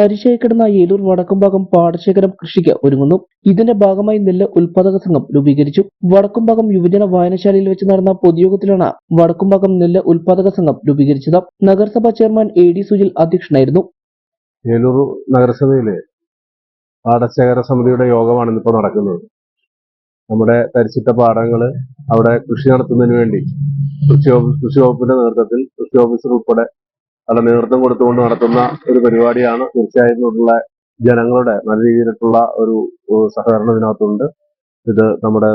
തരിശായി കിടന്ന ഏലൂർ വടക്കുംഭാഗം പാടശേഖരം കൃഷിക്ക് ഒരുങ്ങുന്നു. ഇതിന്റെ ഭാഗമായി നെല്ല് ഉൽപാദക സംഘം രൂപീകരിച്ചു. വടക്കുംഭാഗം യുവജന വായനശാലയിൽ വെച്ച് നടന്ന പൊതുയോഗത്തിലാണ് വടക്കുംഭാഗം നെല്ല് ഉൽപാദക സംഘം രൂപീകരിച്ചത്. നഗരസഭാ ചെയർമാൻ AD സുജിൽ അധ്യക്ഷനായിരുന്നു. ഏലൂർ നഗരസഭയിലെ പാടശേഖര സമിതിയുടെ യോഗമാണ് ഇന്നിപ്പോൾ നടക്കുന്നത്. നമ്മുടെ തരിച്ചിട്ട പാടങ്ങൾ അവിടെ കൃഷി നടത്തുന്നതിന് വേണ്ടി കൃഷി വകുപ്പിന്റെ നേതൃത്വത്തിൽ കൃഷി ഓഫീസർ ഉൾപ്പെടെ അവിടെ നേതൃത്വം കൊടുത്തുകൊണ്ട് നടത്തുന്ന ഒരു പരിപാടിയാണ്. തീർച്ചയായും ഉള്ള ജനങ്ങളുടെ നല്ല രീതിയിലുള്ള ഒരു സഹകരണം ഇതിനകത്തുണ്ട്. ഇത് നമ്മുടെ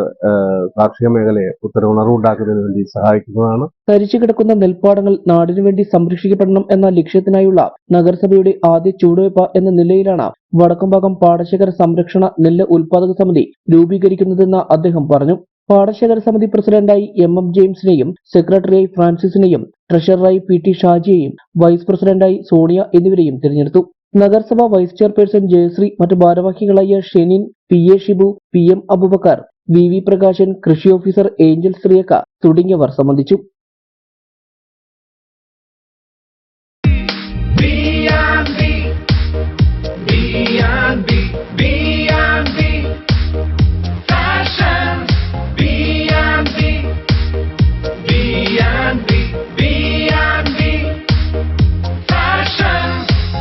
കാർഷിക മേഖലയെ ഉണർവുണ്ടാക്കുന്നതിന് വേണ്ടി സഹായിക്കുന്നതാണ്. തരിച്ചു കിടക്കുന്ന നെൽപ്പാടങ്ങൾ നാടിനു വേണ്ടി സംരക്ഷിക്കപ്പെടണം എന്ന ലക്ഷ്യത്തിനായുള്ള നഗരസഭയുടെ ആദ്യ ചുവടുവയ്പ് എന്ന നിലയിലാണ് വടക്കുംഭാഗം പാടശേഖര സംരക്ഷണ നെല്ല് ഉൽപാദക സമിതി രൂപീകരിക്കുന്നതെന്ന് അദ്ദേഹം പറഞ്ഞു. പാടശേഖര സമിതി പ്രസിഡന്റായി MM ജെയിംസിനെയും സെക്രട്ടറിയായി ഫ്രാൻസിസിനെയും ട്രഷററായി PT ഷാജിയെയും വൈസ് പ്രസിഡന്റായി സോണിയ എന്നിവരെയും തിരഞ്ഞെടുത്തു. നഗരസഭ വൈസ് ചെയർപേഴ്സൺ ജയശ്രീ, മറ്റു ഭാരവാഹികളായ ഷെനിൻ, PA Shibu, PM Abubakar, VV Prakashan, കൃഷി ഓഫീസർ ഏഞ്ചൽ ശ്രീയക്ക തുടങ്ങിയവർ സംബന്ധിച്ചു.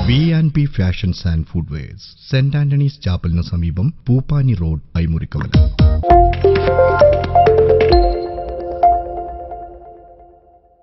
B&B Fashions and Footwears, St. Anthony's ചാപ്പലിന് സമീപം പൂപ്പാനി റോഡ്, ഐമുറിക്കവല.